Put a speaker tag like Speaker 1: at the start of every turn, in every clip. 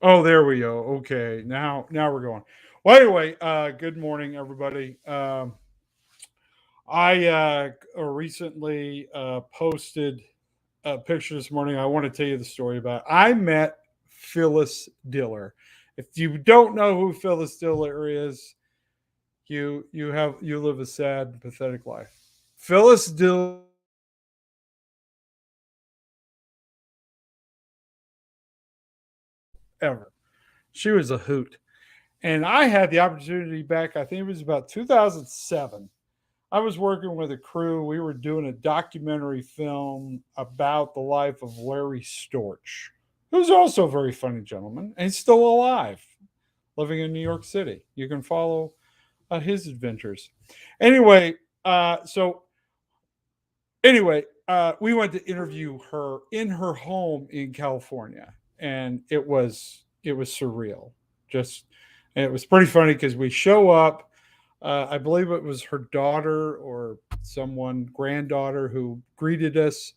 Speaker 1: Oh, there we go. Okay, now we're going. Well, anyway, good morning, everybody. I recently posted a picture this morning. I want to tell you the story about. I met Phylis Diller. If you don't know who Phylis Diller is, you live a sad and pathetic life. Phyllis Diller ever. She was a hoot. And I had the opportunity back, I think it was about 2007. I was working with a crew. We were doing a documentary film about the life of Larry Storch, who's also a very funny gentleman and he's still alive, living in New York City. You can follow his adventures. Anyway, so we went to interview her in her home in California, and it was surreal. Just and it was pretty funny because we show up. I believe it was her daughter or someone granddaughter who greeted us.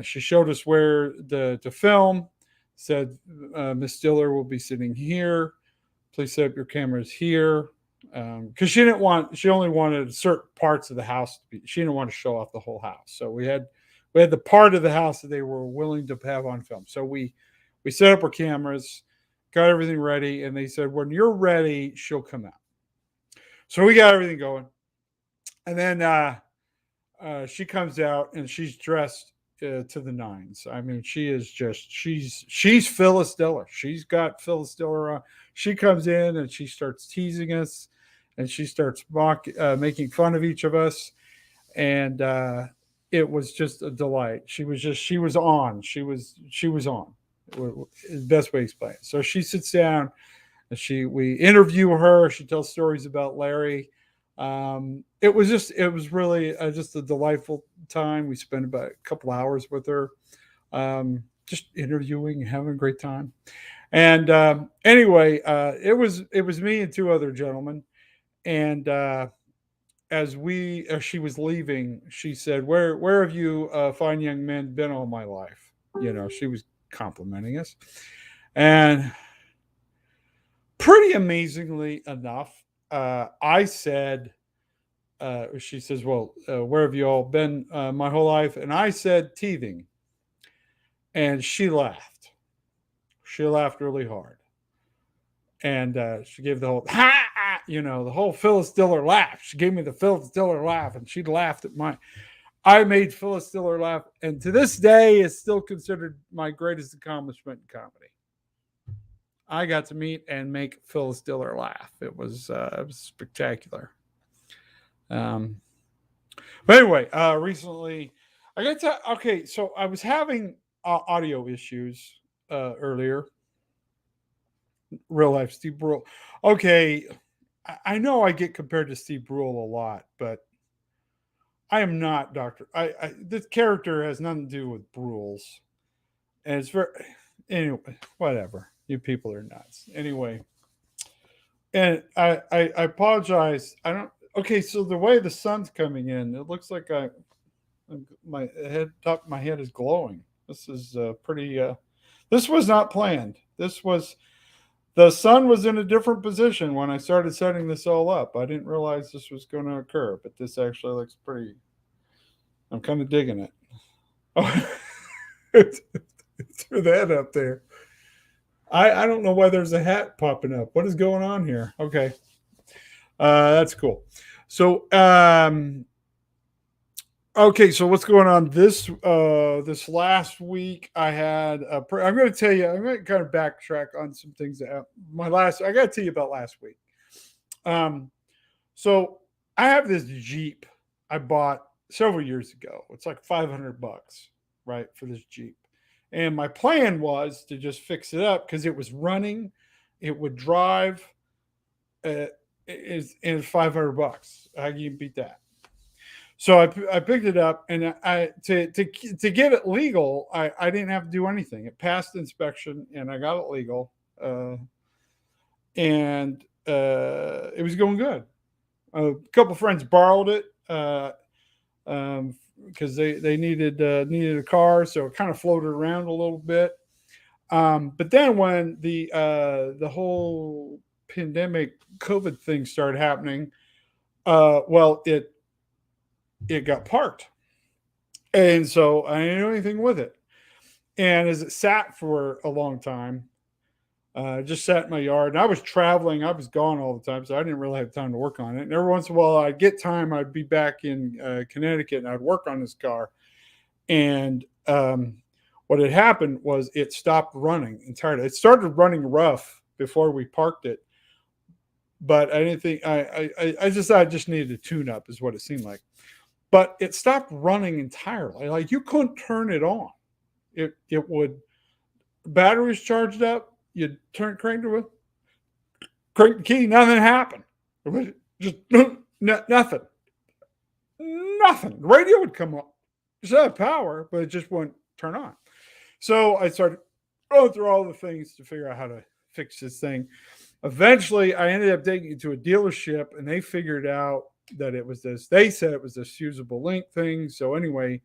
Speaker 1: She showed us where to film. Said Miss Diller will be sitting here. Please set up your cameras here because she only wanted certain parts of the house to be. She didn't want to show off the whole house, so we had the part of the house that they were willing to have on film. So we set up our cameras, got everything ready, and they said when you're ready, she'll come out. So we got everything going, and then she comes out and she's dressed to the nines. I mean, she is just she's Phyllis Diller. She's got Phyllis Diller on. She comes in and she starts teasing us, and she starts making fun of each of us, and it was just a delight. She was on. She was on. The best way to explain it. So she sits down we interview her. She tells stories about Larry. It was really just a delightful time. We spent about a couple hours with her, just interviewing, having a great time. And anyway, it was me and two other gentlemen. And as she was leaving, she said, "Where have you fine young men been all my life?" She was complimenting us, and pretty amazingly enough, I said, she says, "Well, where have you all been my whole life?" And I said, "Teething." And she laughed. She laughed really hard. And she gave the whole, ha, the whole Phyllis Diller laugh. She gave me the Phyllis Diller laugh, and she laughed at my. I made Phyllis Diller laugh. And to this day, is still considered my greatest accomplishment in comedy. I got to meet and make Phyllis Diller laugh. It was spectacular. Um, but anyway, recently I got to okay. So I was having audio issues earlier. Real life Steve Brule. Okay, I know I get compared to Steve Brule a lot, but I am not Doctor. This character has nothing to do with Brule's, and it's very anyway. Whatever. You people are nuts. Anyway, and I apologize. I don't. Okay, so the way the sun's coming in, it looks like my top of my head is glowing. This is pretty. This was not planned. The sun was in a different position when I started setting this all up. I didn't realize this was going to occur, but this actually looks pretty. I'm kind of digging it. Oh, threw that up there. I don't know why there's a hat popping up. What is going on here? Okay, that's cool. So okay, so what's going on this last week? I'm going to tell you. I'm going to kind of backtrack on some things that happened. I got to tell you about last week. Um, so I have this Jeep I bought several years ago. It's like $500, right, for this Jeep. And my plan was to just fix it up because it was running, it would drive, uh, it's $500. How can you beat that? So I picked it up, and to get it legal, I didn't have to do anything. It passed inspection, and I got it legal, and it was going good. A couple friends borrowed it because they needed a car, so it kind of floated around a little bit. But then when the whole pandemic COVID thing started happening, well, it got parked, and so I didn't do anything with it. And as it sat for a long time, just sat in my yard. And I was traveling; I was gone all the time, so I didn't really have time to work on it. And every once in a while, I'd get time. I'd be back in Connecticut, and I'd work on this car. And what had happened was it stopped running entirely. It started running rough before we parked it, but I didn't think I just thought I just needed a tune up, is what it seemed like. But it stopped running entirely. Like you couldn't turn it on. It would battery was charged up. You turn crank to it, crank the key. Nothing happened. It was just nothing. Nothing. The radio would come up. It had power, but it just wouldn't turn on. So I started going through all the things to figure out how to fix this thing. Eventually, I ended up taking it to a dealership, and they figured out that it was this. They said it was this fusible link thing. So anyway,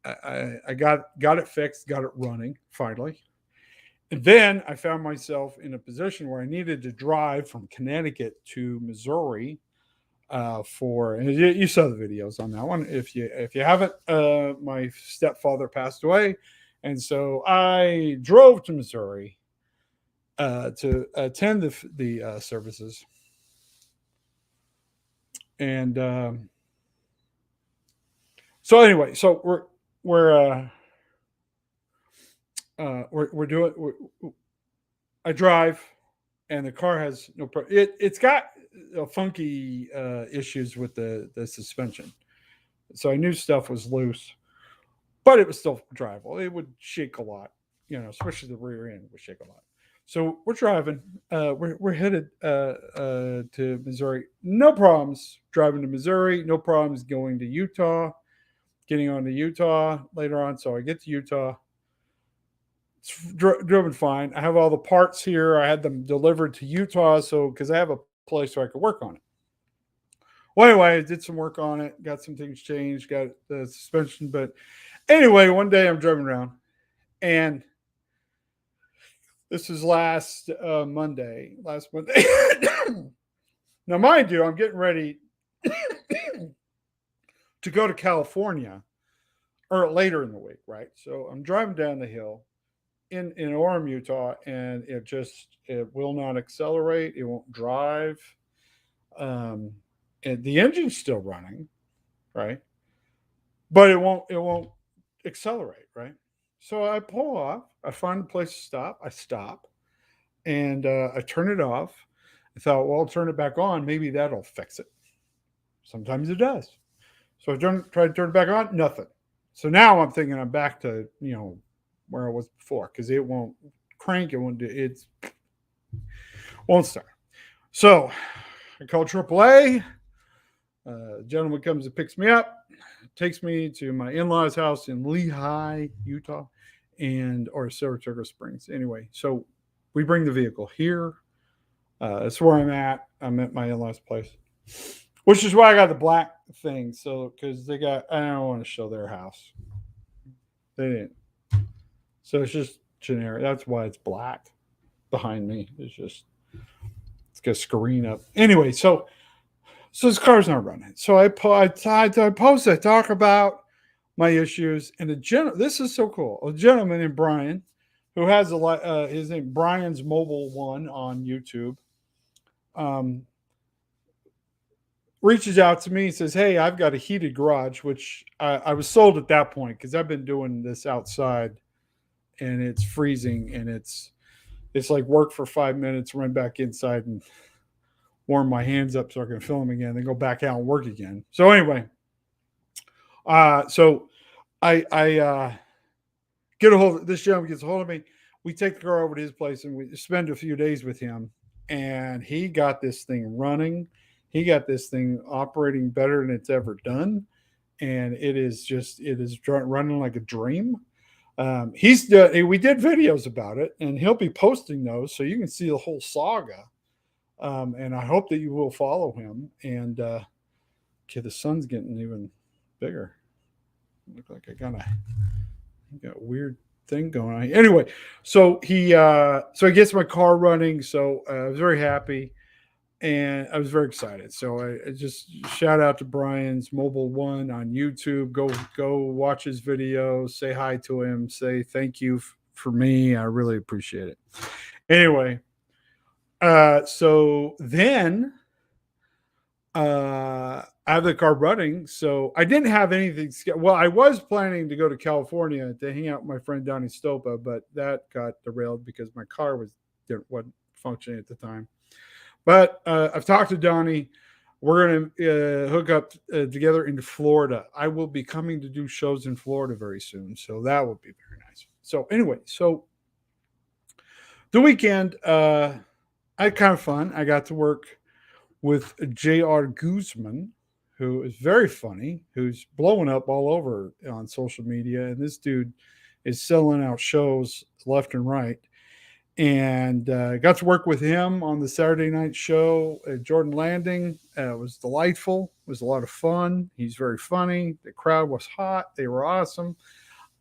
Speaker 1: I got it fixed, got it running finally. And then I found myself in a position where I needed to drive from Connecticut to Missouri for. And you saw the videos on that one. If you haven't, my stepfather passed away, and so I drove to Missouri to attend the services. And so anyway, so we're doing. I drive, and the car has no problem. It's got funky issues with the suspension, so I knew stuff was loose, but it was still drivable. It would shake a lot, especially the rear end would shake a lot. So we're driving. We're headed to Missouri. No problems driving to Missouri. No problems going to Utah. Getting on to Utah later on. So I get to Utah. It's driven fine. I have all the parts here. I had them delivered to Utah, so because I have a place where I could work on it. Well, anyway, I did some work on it. Got some things changed. Got the suspension. But anyway, one day I'm driving around, and this is last Monday. Last Monday. Now, mind you, I'm getting ready to go to California or later in the week, right? So I'm driving down the hill in Orem, Utah, and it will not accelerate. It won't drive. And the engine's still running, right? But it won't accelerate, right? So I pull off. I find a place to stop. I stop, and I turn it off. I thought, well, I'll turn it back on. Maybe that'll fix it. Sometimes it does. So I try to turn it back on. Nothing. So now I'm thinking I'm back to where I was before, because it won't crank. It won't do. It won't start. So I call AAA. Gentleman comes and picks me up, takes me to my in-laws' house in Lehi, Utah, or Saratoga Springs. Anyway, so we bring the vehicle here. That's where I'm at. I'm at my in-laws' place, which is why I got the black thing. So because I don't want to show their house. They didn't. So it's just generic. That's why it's black behind me. It's got a screen up. Anyway, so this car's not running. So I post. I talk about my issues, and this is so cool. A gentleman named Brian, who has his name Brian's Mobile One on YouTube, reaches out to me and says, "Hey, I've got a heated garage," which I was sold at that point because I've been doing this outside, and it's freezing, and it's like work for 5 minutes, run back inside, and warm my hands up so I can film again, then go back out and work again. So anyway, so I get a hold of this gentleman, gets a hold of me. We take the car over to his place, and we spend a few days with him, and he got this thing running. He got this thing operating better than it's ever done, and it is running like a dream. We did videos about it, and he'll be posting those, so you can see the whole saga. And I hope that you will follow him. And okay, the sun's getting even bigger. Look like I got weird thing going on. Anyway, so he gets my car running. So I was very happy and I was very excited. So I just shout out to Brian's Mobile One on YouTube. Go watch his videos. Say hi to him. Say thank you for me. I really appreciate it. Anyway, so then I have the car running. So I didn't have anything. Well, I was planning to go to California to hang out with my friend Donnie Stopa, but that got derailed because my car wasn't functioning at the time. But I've talked to Donnie. We're going to hook up together in Florida. I will be coming to do shows in Florida very soon. So that will be very nice. So anyway, so the weekend, I had kind of fun. I got to work with J.R. Guzman, who is very funny, who's blowing up all over on social media. And this dude is selling out shows left and right. And got to work with him on the Saturday night show at Jordan Landing. It was delightful. It was a lot of fun. He's very funny. The crowd was hot. They were awesome.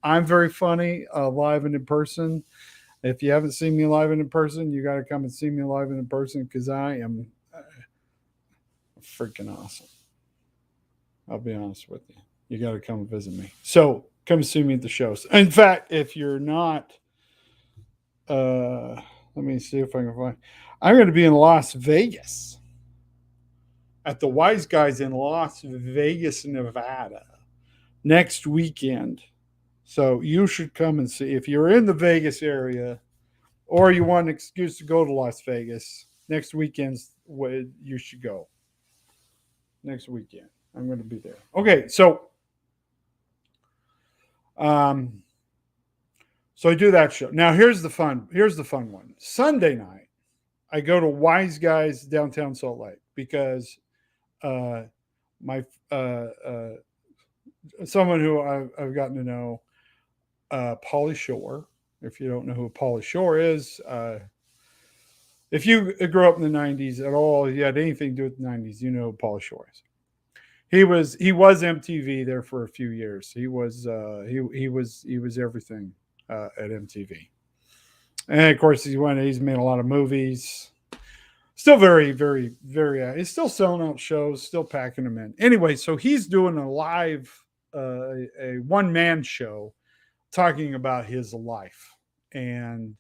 Speaker 1: I'm very funny live and in person. If you haven't seen me live and in person, you got to come and see me live and in person because I am freaking awesome. I'll be honest with you. You got to come and visit me. So come see me at the shows. In fact, if you're not, let me see if I can find. I'm going to be in Las Vegas at the Wise Guys in Las Vegas, Nevada next weekend. So you should come and see. If you're in the Vegas area or you want an excuse to go to Las Vegas, next weekend's where you should go. Next weekend. I'm going to be there. Okay, so so I do that show. Now here's the fun one. Sunday night, I go to Wise Guys downtown Salt Lake because my someone who I've gotten to know, Pauly Shore. If you don't know who Pauly Shore is, if you grew up in the '90s at all, you had anything to do with the '90s, you know who Pauly Shore is. He was MTV there for a few years. He was everything at MTV, and of course he's made a lot of movies. Still very, very, very. He's still selling out shows, still packing them in. Anyway, so he's doing a live, a one man show, talking about his life, and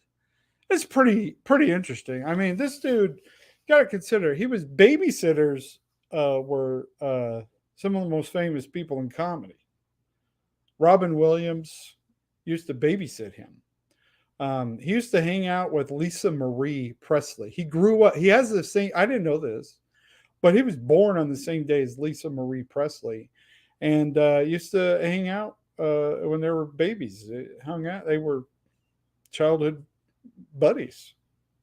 Speaker 1: it's pretty interesting. I mean, this dude, got to consider, he was babysitters were some of the most famous people in comedy. Robin Williams used to babysit him. He used to hang out with Lisa Marie Presley. He grew up, he has the same, I didn't know this, but he was born on the same day as Lisa Marie Presley and used to hang out when they were babies. They hung out, they were childhood buddies.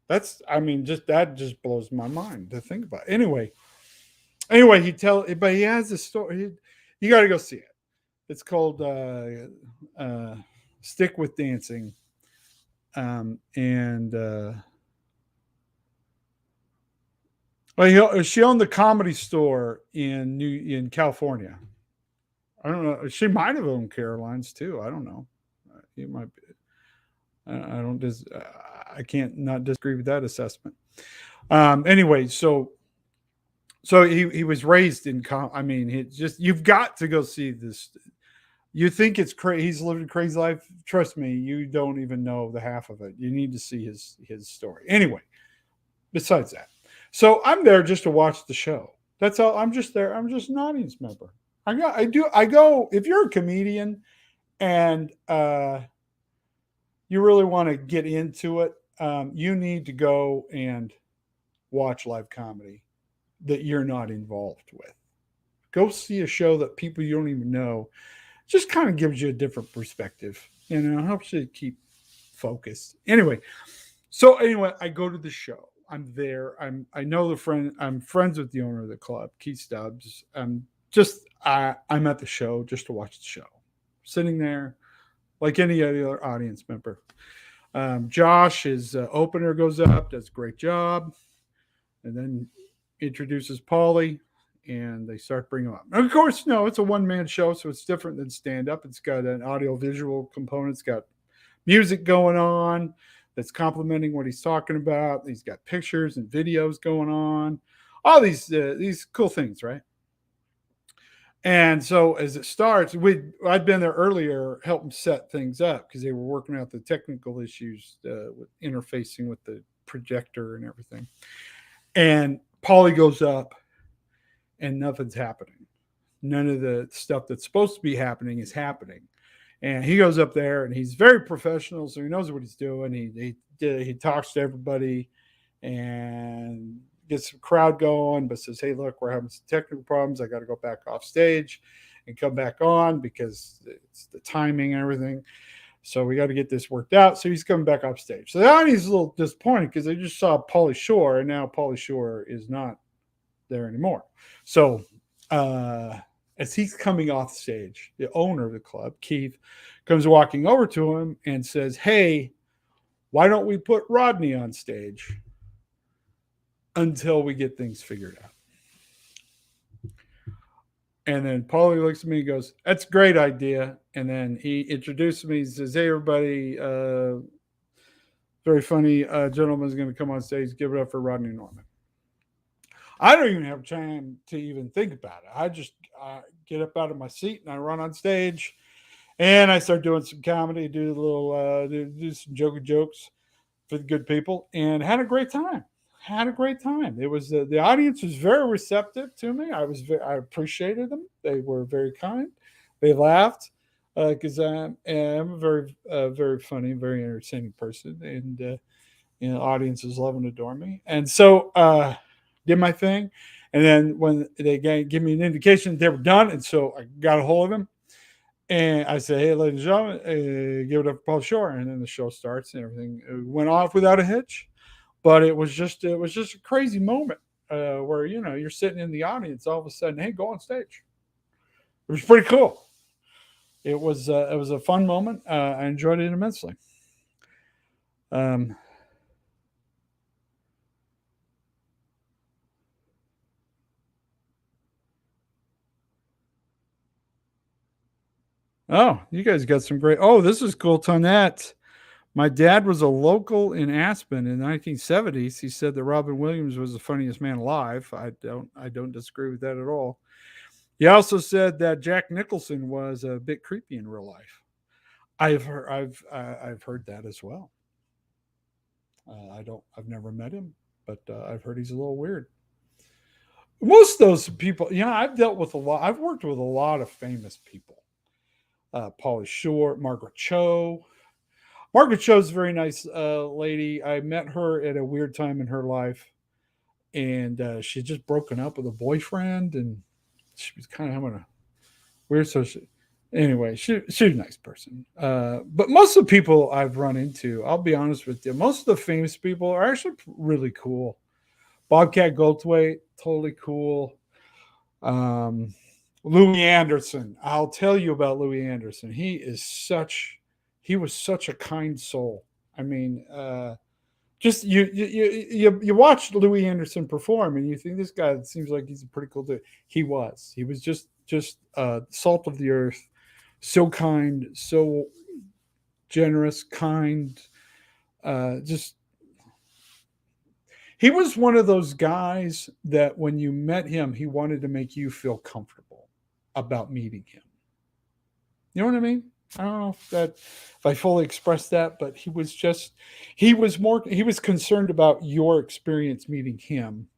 Speaker 1: That just blows my mind to think about. Anyway, but he has a story. You got to go see it. It's called Stick with Dancing. She owned the Comedy Store in California. I don't know. She might have owned Caroline's too. I don't know. It might be. I can't not disagree with that assessment. Anyway, so he was raised in. You've got to go see this. You think it's crazy? He's living a crazy life. Trust me, you don't even know the half of it. You need to see his story. Anyway, besides that, so I'm there just to watch the show. That's all. I'm just there. I'm just an audience member. I go. If you're a comedian and you really want to get into it, you need to go and watch live comedy that you're not involved with. Go see a show that people you don't even know. Just kind of gives you a different perspective, helps you keep focused. Anyway, I go to the show. I'm there. I know the friend. I'm friends with the owner of the club, Keith Stubbs. I'm at the show just to watch the show, sitting there like any other audience member. Josh, his opener, goes up, does a great job, and then introduces Pauly. And they start bringing up. And of course, no, it's a one-man show, so it's different than stand-up. It's got an audio-visual component. It's got music going on that's complimenting what he's talking about. He's got pictures and videos going on, all these cool things, right? And so as it starts, I'd been there earlier, helping set things up because they were working out the technical issues with interfacing with the projector and everything. And Paulie goes up, and nothing's happening. None of the stuff that's supposed to be happening is happening. And he goes up there, and he's very professional, so he knows what he's doing. He talks to everybody, and gets the crowd going, but says, "Hey, look, we're having some technical problems. I got to go back off stage and come back on because it's the timing and everything. So we got to get this worked out." So he's coming back off stage. So the audience is a little disappointed because they just saw Pauly Shore, and now Pauly Shore is not there anymore. So as he's coming off stage, the owner of the club, Keith, comes walking over to him and says, "Hey, why don't we put Rodney on stage until we get things figured out?" And then Paulie looks at me and goes, "That's a great idea." And then he introduced me. He says, "Hey, everybody, very funny gentleman is going to come on stage. Give it up for Rodney Norman." I don't even have time to even think about it. I just get up out of my seat and I run on stage, and I start doing some comedy, do a little, do some jokes for the good people, and had a great time. It was the audience was very receptive to me. I appreciated them. They were very kind. They laughed because I'm a very funny, very entertaining person, and audiences love and adore me. And so did my thing, and then when they give me an indication they were done, and so I got a hold of him. And I said, "Hey, ladies and gentlemen, give it up for Paul Shore." And then the show starts, and everything went off without a hitch. But it was just a crazy moment where you're sitting in the audience, all of a sudden, "Hey, go on stage." It was pretty cool. It was a fun moment. I enjoyed it immensely. Um, oh, you guys got some great. Oh, this is cool, Tonette. My dad was a local in Aspen in the 1970s. He said that Robin Williams was the funniest man alive. I don't disagree with that at all. He also said that Jack Nicholson was a bit creepy in real life. I've heard that as well. I've never met him, but I've heard he's a little weird. Most of those people, I've dealt with a lot. I've worked with a lot of famous people. Pauly Shore, Margaret Cho. Margaret Cho's a very nice lady. I met her at a weird time in her life, and she had just broken up with a boyfriend, and she was kind of having a weird social. Anyway, she's a nice person. But most of the people I've run into, I'll be honest with you, most of the famous people are actually really cool. Bobcat Goldthwait, totally cool. Um, Louis Anderson, I'll tell you about Louis Anderson. He was such a kind soul. I mean, just you watch Louis Anderson perform, and you think this guy seems like he's a pretty cool dude. He was. He was just salt of the earth, so kind, so generous, kind. Just he was one of those guys that when you met him, he wanted to make you feel comfortable about meeting him. You know what I mean? I don't know if I fully expressed that, but he was concerned about your experience meeting him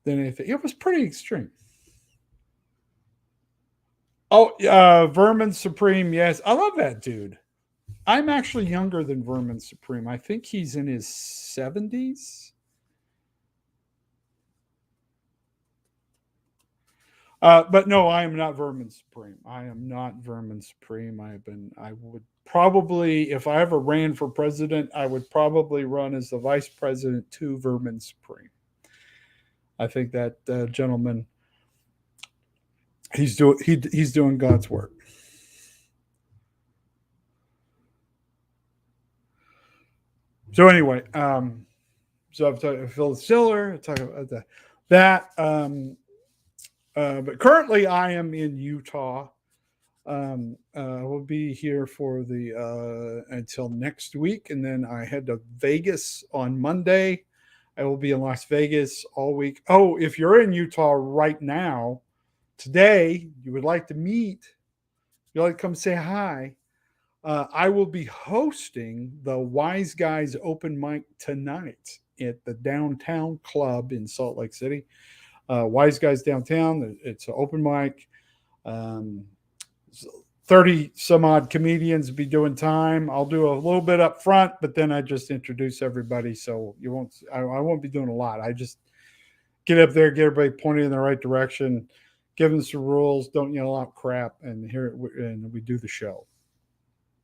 Speaker 1: than anything. It was pretty extreme. Oh, Vermin Supreme, yes, I love that dude. I'm actually younger than Vermin Supreme. I think he's in his 70s. But no, I am not Vermin Supreme. I am not Vermin Supreme. I would probably, if I ever ran for president, I would probably run as the vice president to Vermin Supreme. I think that gentleman, he's doing God's work. So anyway, so I've talked about Phylis Diller, talk about that. But currently, I am in Utah. I will be here for the until next week, and then I head to Vegas on Monday. I will be in Las Vegas all week. Oh, if you're in Utah right now, today, you would like to meet, you'd like to come say hi. I will be hosting the Wise Guys open mic tonight at the Downtown Club in Salt Lake City. Wise Guys Downtown. It's an open mic. Um, 30 some odd comedians be doing time. I'll do a little bit up front, but then I just introduce everybody. So you won't, I won't be doing a lot. I just get up there, get everybody pointed in the right direction, give them some rules, don't yell out crap, and here and we do the show.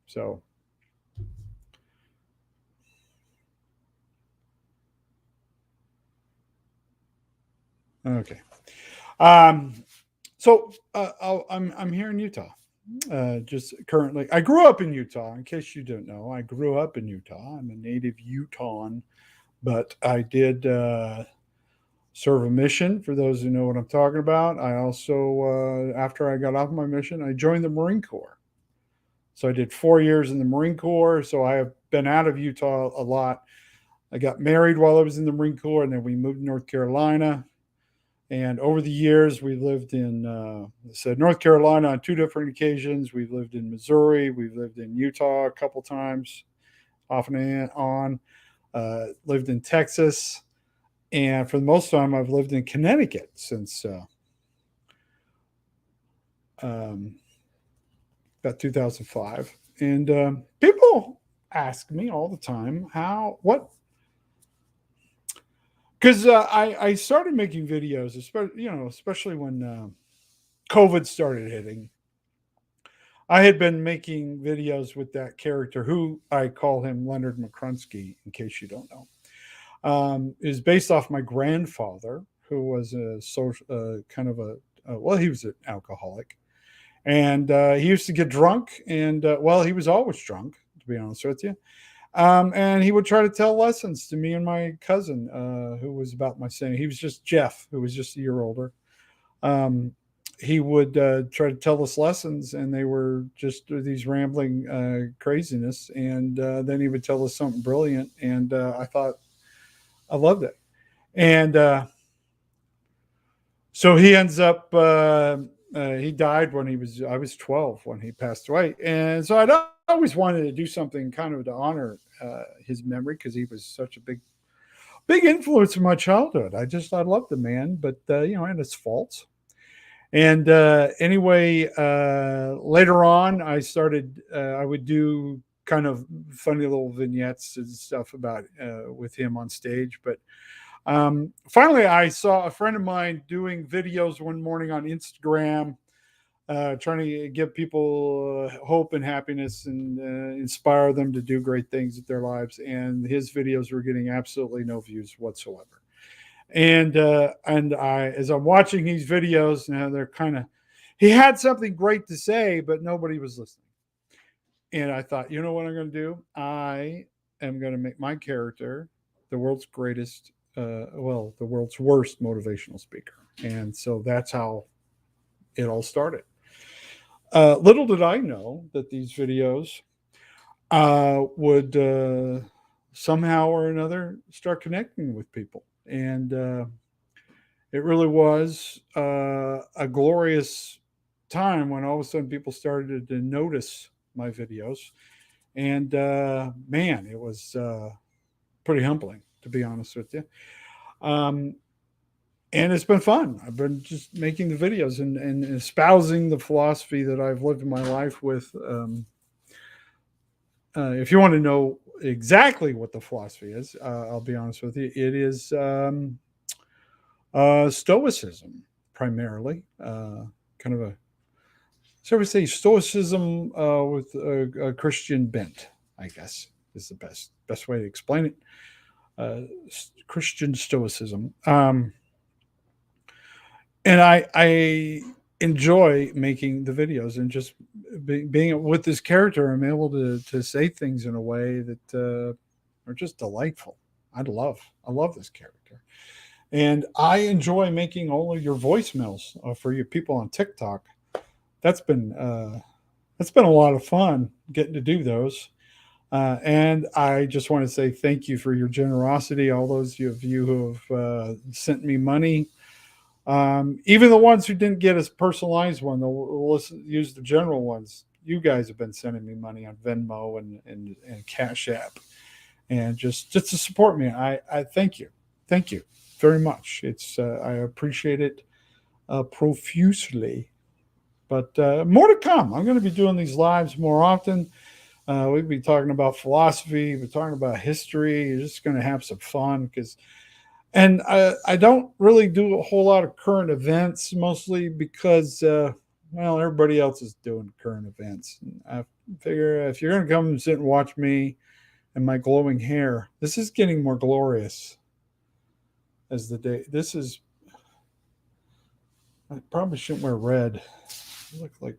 Speaker 1: So okay. Um, I'm here in Utah. Just currently, I grew up in Utah. In case you don't know, I grew up in Utah. I'm a native Utahn, but I did serve a mission. For those who know what I'm talking about, I also, after I got off my mission, I joined the Marine Corps. So I did 4 years in the Marine Corps. So I have been out of Utah a lot. I got married while I was in the Marine Corps, and then we moved to North Carolina. And over the years, we lived in North Carolina on two different occasions. We've lived in Missouri. We've lived in Utah a couple times, off and on. Lived in Texas. And for the most time, I've lived in Connecticut since about 2005. And people ask me all the time because I started making videos, especially when COVID started hitting. I had been making videos with that character, who I call him Leonard McCrunsky, in case you don't know. Is based off my grandfather, who was a social, kind of he was an alcoholic, and he used to get drunk, and he was always drunk, to be honest with you. And he would try to tell lessons to me and my cousin, who was about my same. He was just Jeff, who was just a year older. He would try to tell us lessons, and they were just these rambling craziness. And then he would tell us something brilliant, and I thought I loved it. And so he ends up. He died when I was 12 when he passed away, and so I always wanted to do something kind of to honor his memory, because he was such a big influence in my childhood. I loved the man, but and his faults. And anyway, later on, I would do kind of funny little vignettes and stuff about with him on stage. But finally, I saw a friend of mine doing videos one morning on Instagram, trying to give people hope and happiness, and inspire them to do great things with their lives. And his videos were getting absolutely no views whatsoever. And as I'm watching these videos, now they're he had something great to say, but nobody was listening. And I thought, you know what I'm going to do? I am going to make my character the world's greatest, the world's worst motivational speaker. And so that's how it all started. Little did I know that these videos would somehow or another start connecting with people. And it really was a glorious time when all of a sudden people started to notice my videos. And man, it was pretty humbling, to be honest with you. And it's been fun. I've been just making the videos and espousing the philosophy that I've lived my life with. If you want to know exactly what the philosophy is, I'll be honest with you. It is Stoicism, primarily. Kind of so we say Stoicism with a Christian bent, I guess, is the best way to explain it. Christian Stoicism. And I enjoy making the videos, and just being with this character. I'm able to say things in a way that are just delightful. I love this character, and I enjoy making all of your voicemails for your people on TikTok. That's been it's been a lot of fun getting to do those. And I just want to say thank you for your generosity. All those of you who have sent me money, even the ones who didn't get a personalized one, they'll use the general ones. You guys have been sending me money on Venmo and Cash App, and just to support me. I thank you very much. It's I appreciate it profusely. But more to come. I'm going to be doing these lives more often. We'll be talking about philosophy. We're talking about history. You're just going to have some fun and I don't really do a whole lot of current events, mostly because, well, everybody else is doing current events. And I figure if you're going to come and sit and watch me and my glowing hair, this is getting more glorious as the day. This is, I probably shouldn't wear red. I look like,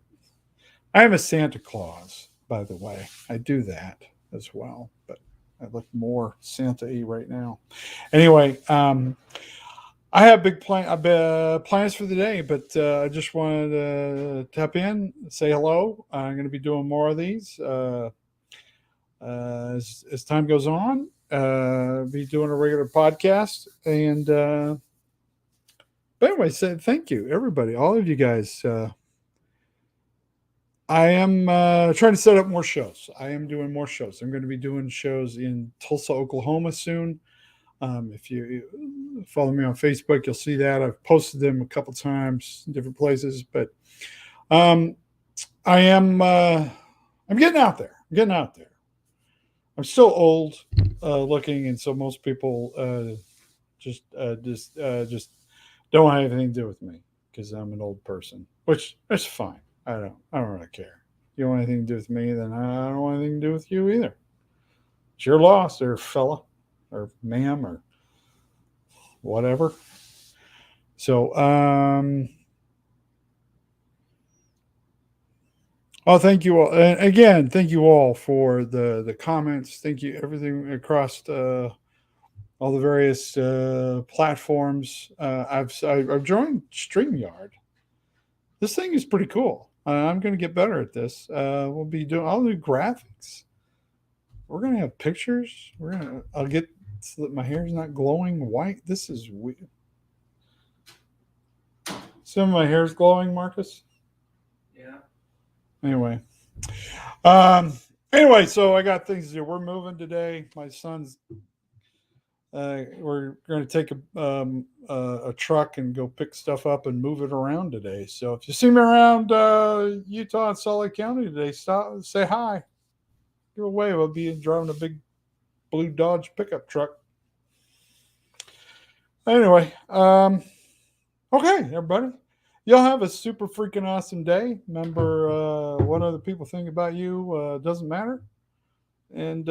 Speaker 1: I am a Santa Claus, by the way. I do that as well, but I look more Santa-y right now. Anyway, I have plans for the day, but I just wanted to tap in, say hello. I'm going to be doing more of these as time goes on. Be doing a regular podcast, and but anyway, say thank you, everybody, all of you guys. I am trying to set up more shows. I am doing more shows. I'm going to be doing shows in Tulsa, Oklahoma soon. If you follow me on Facebook, you'll see that I've posted them a couple times in different places. But um, I am I'm getting out there. I'm getting out there. I'm still old looking, and so most people just don't have anything to do with me because I'm an old person, which is fine. I don't really care. You don't want anything to do with me, then I don't want anything to do with you either. It's your loss, there, fella, or ma'am, or whatever. So, oh, thank you all. And again, thank you all for the comments. Thank you, everything across all the various platforms. I've joined StreamYard. This thing is pretty cool. I'm going to get better at this. I'll do graphics. We're going to have pictures. I'll get so that my hair's not glowing white. This is weird. Some of my hair's glowing, Marcus.
Speaker 2: Yeah.
Speaker 1: Anyway. Anyway, so I got things to do. We're moving today. My son's we're going to take a truck and go pick stuff up and move it around today. So if you see me around Utah and Salt Lake County today, stop, say hi, give a wave. I'll be driving a big blue Dodge pickup truck. Anyway, okay, everybody, y'all have a super freaking awesome day. Remember, what other people think about you doesn't matter, and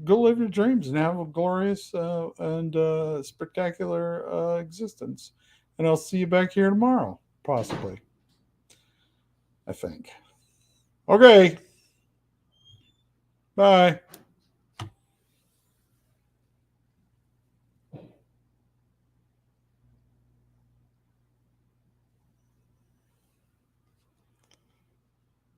Speaker 1: go live your dreams and have a glorious and spectacular existence. And I'll see you back here tomorrow, possibly. I think. Okay. Bye.